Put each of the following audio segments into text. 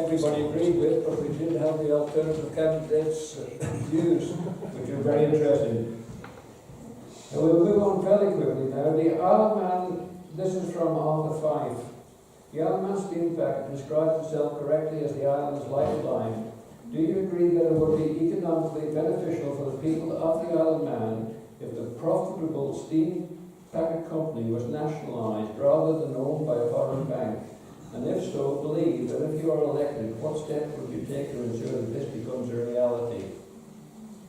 everybody agreed with, but we did have the alternative candidates' views, which are very interesting. And we'll move on fairly quickly now. The Isle of Man, this is from Arthur Fife. The Isle of Man steam packet describes itself correctly as the island's lifeline. Do you agree that it would be economically beneficial for the people of the Isle of Man if the profitable steam packet company was nationalised rather than owned by a foreign bank? And if so, believe that if you are elected, what steps would you take to ensure that this becomes a reality?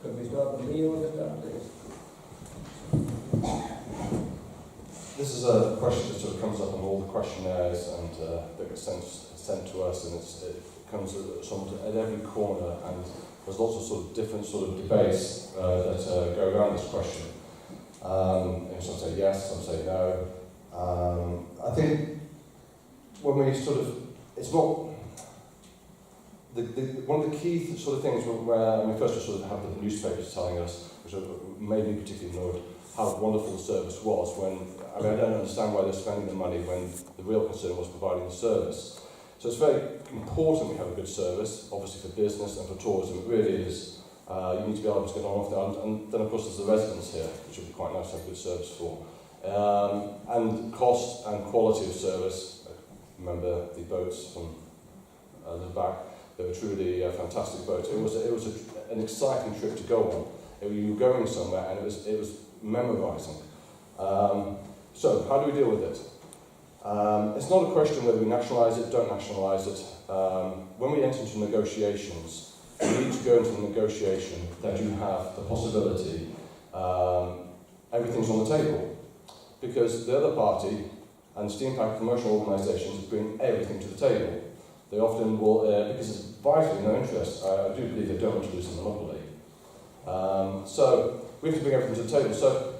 Could we start with Leo with that, please? This is a question that sort of comes up on all the questionnaires and that gets sent to us, and it comes at every corner, and there's lots of sort of different sort of debates that go around this question. And some say yes, some say no. I think when we sort of, it's not, one of the key sort of things where, I mean, first we sort of have the newspapers telling us, which made me particularly annoyed, how wonderful the service was when, I mean, I don't understand why they're spending the money when the real concern was providing the service. So it's very important we have a good service, obviously for business and for tourism. It really is. You need to be able to get on off there. And then, of course, there's the residents here, which would be quite nice to have good service for. And cost and quality of service. Remember the boats from the back. They were truly fantastic boats. It was an exciting trip to go on. You were going somewhere, and it was memorising. So, how do we deal with it? It's not a question whether we nationalise it, don't nationalise it. When we enter into negotiations, you need to go into the negotiation that you have the possibility, everything's on the table. Because the other party and steam packet commercial organisations bring everything to the table. They often will, because it's vitally in their interest, I do believe they don't want to lose the monopoly. So we have to bring everything to the table. So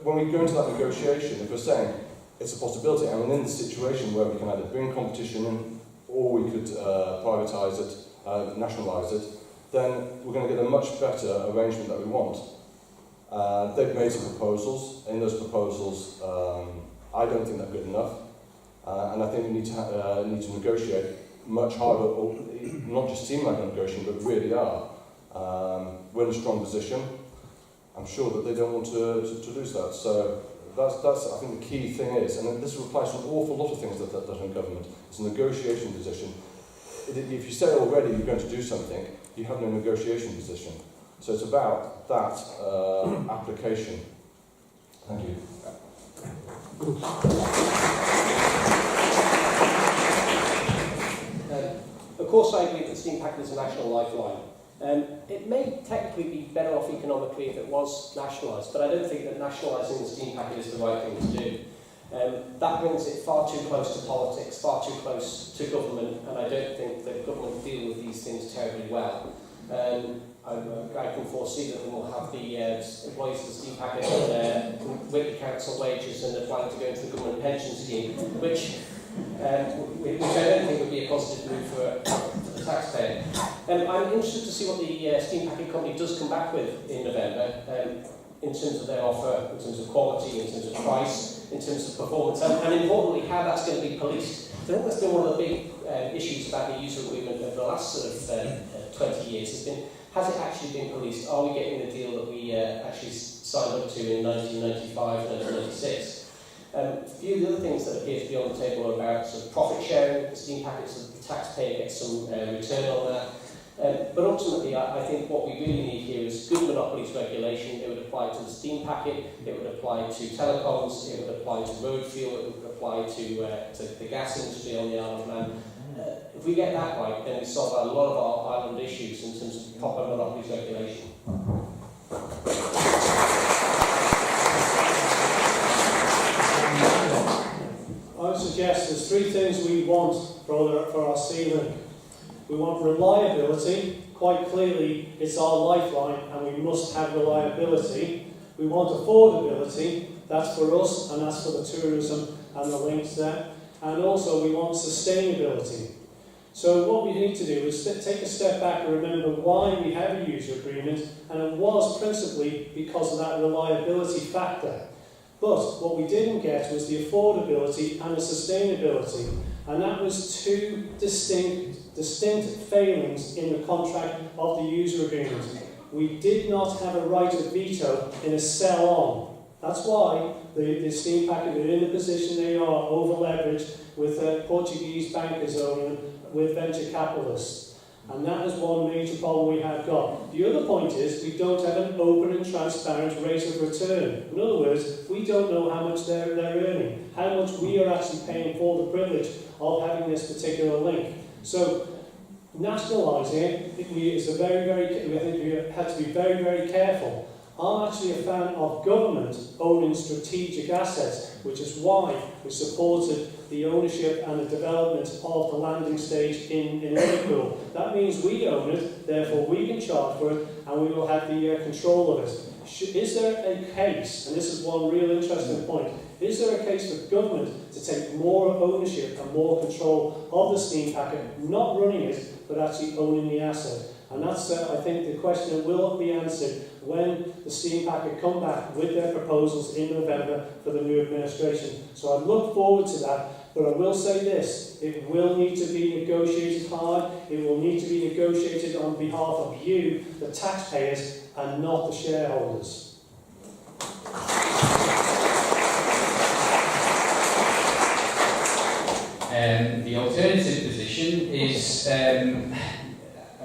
when we go into that negotiation, if we're saying it's a possibility, and we're in the situation where we can either bring competition in, or we could privatise it, nationalise it, then we're going to get a much better arrangement that we want. They've made some proposals. In those proposals, I don't think they're good enough, and I think we need to negotiate much harder, or not just seem like a negotiation, but really are. We're in a strong position. I'm sure that they don't want to lose that. So that's I think the key thing is, and this applies to an awful lot of things that are in government. It's a negotiation position. If you say already you're going to do something, you have no negotiation position. So it's about that application. Thank you. Of course, I agree that steam packet is a national lifeline. It may technically be better off economically if it was nationalised, but I don't think that nationalising the steam packet is the right thing to do. That brings it far too close to politics, far too close to government, and I don't think that government deal with these things terribly well. I can foresee that we'll have the employees of the steam packet on Whitley Council wages, and they're planning to go into the government pension scheme, which I don't think would be a positive move for the taxpayer. I'm interested to see what the steam packet company does come back with in November in terms of their offer, in terms of quality, in terms of price, in terms of performance, and importantly, how that's going to be policed. I think that's been one of the big issues about the user agreement over the last sort of 20 years. Has it actually been policed? Are we getting the deal that we actually signed up to in 1995, 1996? A few of the other things that appear to be on the table are about sort of profit sharing, the steam packets, so the taxpayer gets some return on that. But ultimately, I think what we really need here is good monopolies regulation. It would apply to the steam packet, it would apply to telecoms, it would apply to road fuel, it would apply to the gas industry on the Isle of Man. If we get that right, then we solve a lot of our island issues in terms of proper monopolies regulation. I would suggest there's three things we want for our sea link. We want reliability. Quite clearly, it's our lifeline, and we must have reliability. We want affordability. That's for us, and that's for the tourism and the links there. And also, we want sustainability. So what we need to do is take a step back and remember why we have a user agreement, and it was principally because of that reliability factor. But what we didn't get was the affordability and the sustainability. And that was two distinct failings in the contract of the user agreement. We did not have a right of veto in a sell-on. That's why the steam packet are in the position they are, over-leveraged with Portuguese bankers owning them, with venture capitalists. And that is one major problem we have got. The other point is we don't have an open and transparent rate of return. In other words, we don't know how much they're earning, how much we are actually paying for the privilege of having this particular link. So nationalising it is a I think we have to be very, very careful. I'm actually a fan of government owning strategic assets, which is why we supported the ownership and the development of the landing stage in Liverpool. That means we own it, therefore we can charge for it, and we will have the control of it. Is there a case, and this is one real interesting point, is there a case for government to take more ownership and more control of the steam packet, not running it, but actually owning the asset? And that's, I think, the question that will be answered when the steam packet come back with their proposals in November for the new administration. So I look forward to that, but I will say this, it will need to be negotiated hard, it will need to be negotiated on behalf of you, the taxpayers, and not the shareholders. The alternative position is,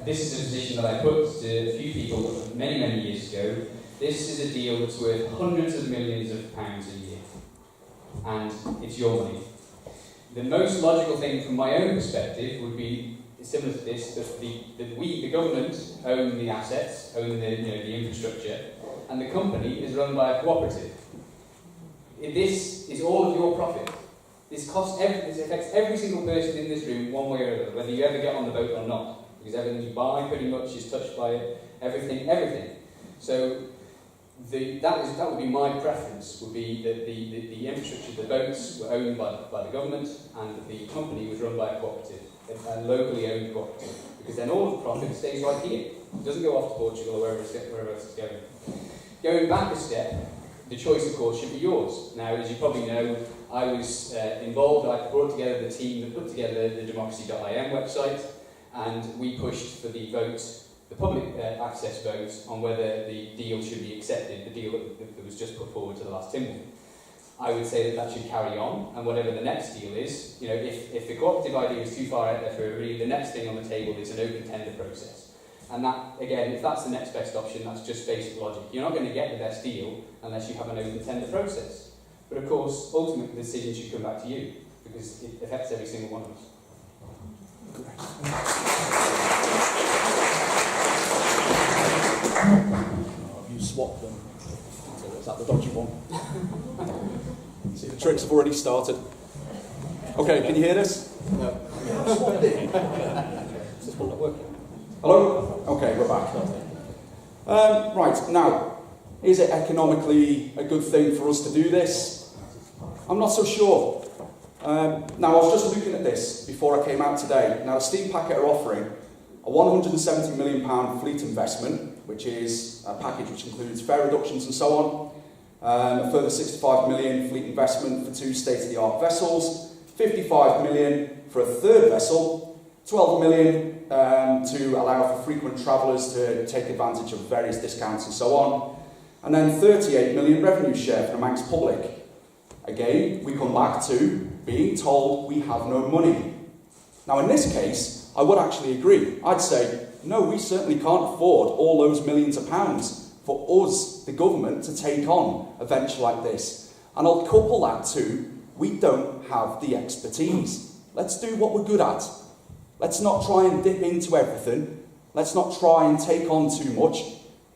this is a position that I put to a few people many, many years ago. This is a deal that's worth hundreds of millions of pounds a year. And it's your money. The most logical thing from my own perspective would be similar to this, that we, the government, own the assets, own the infrastructure, and the company is run by a cooperative. This is all of your profit. This affects every single person in this room one way or another, whether you ever get on the boat or not. Because everything you buy pretty much is touched by it, everything. So that would be my preference, would be that the infrastructure, the boats were owned by the government and the company was run by a cooperative, a locally owned cooperative. Because then all of the profit stays right here. It doesn't go off to Portugal or wherever else it's going. Going back a step, the choice of course should be yours. Now, as you probably know, I was involved, I brought together the team that put together the democracy.im website, and we pushed for the vote, the public access vote, on whether the deal should be accepted, the deal that was just put forward to the last Timber. I would say that should carry on, and whatever the next deal is, if the cooperative idea is too far out there for everybody, the next thing on the table is an open tender process. And that, again, if that's the next best option, that's just basic logic. You're not going to get the best deal unless you have an open tender process. But of course, ultimately the decision should come back to you, because it affects every single one of us. You swapped them. So is that the dodgy one? See, the tricks have already started. Okay, can you hear this? No. Is this one not working? Hello? Okay, we're back. Right, now, is it economically a good thing for us to do this? I'm not so sure. Now, I was just looking at this before I came out today. Now, the Steam Packet are offering a £170 million fleet investment, which is a package which includes fare reductions and so on, a further £65 million fleet investment for 2 state-of-the-art vessels, £55 million for a third vessel, £12 million to allow for frequent travellers to take advantage of various discounts and so on, and then £38 million revenue share for the Manx public. Again, we come back to being told we have no money. Now, in this case, I would actually agree. I'd say, no, we certainly can't afford all those millions of pounds for us, the government, to take on a venture like this. And I'll couple that to, we don't have the expertise. Let's do what we're good at. Let's not try and dip into everything. Let's not try and take on too much.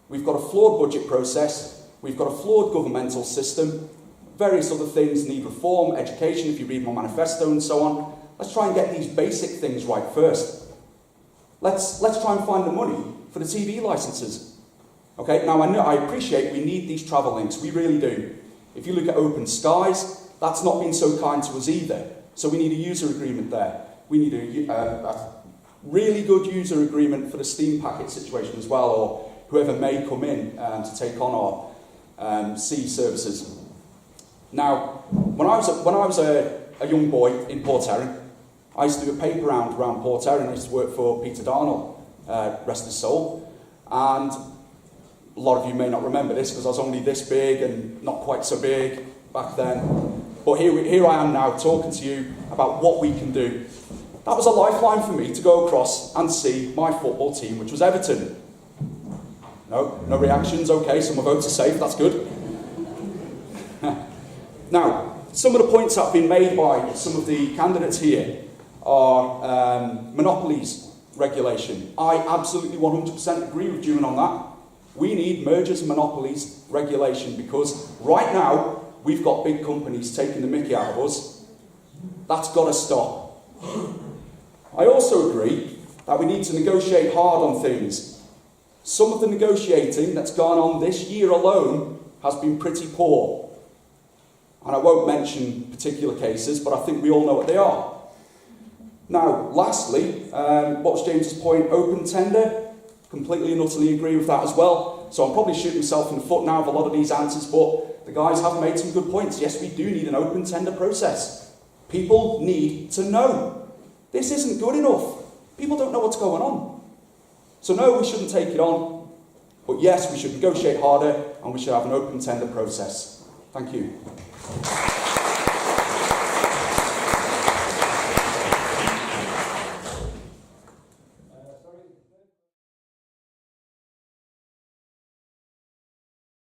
We've got a flawed budget process. We've got a flawed governmental system. Various other things need reform, education, if you read my manifesto and so on. Let's try and get these basic things right first. Let's try and find the money for the TV licenses. Okay, now I appreciate we need these travel links, we really do. If you look at Open Skies, that's not been so kind to us either. So we need a user agreement there. We need a really good user agreement for the Steam Packet situation as well, or whoever may come in to take on our sea services. Now, when I was a young boy in Port Erin, I used to do a paper round around Port Erin. I used to work for Peter Darnell, rest his soul. And a lot of you may not remember this because I was only this big and not quite so big back then. But here I am now talking to you about what we can do. That was a lifeline for me to go across and see my football team, which was Everton. No reactions, okay, some of votes are safe, that's good. Now, some of the points that have been made by some of the candidates here are monopolies regulation. I absolutely 100% agree with June on that. We need mergers and monopolies regulation because right now we've got big companies taking the mickey out of us. That's got to stop. I also agree that we need to negotiate hard on things. Some of the negotiating that's gone on this year alone has been pretty poor. And I won't mention particular cases, but I think we all know what they are. Now, lastly, what was James's point? Open tender. Completely and utterly agree with that as well. So I'm probably shooting myself in the foot now with a lot of these answers, but the guys have made some good points. Yes, we do need an open tender process. People need to know. This isn't good enough. People don't know what's going on. So no, we shouldn't take it on. But yes, we should negotiate harder and we should have an open tender process. Thank you.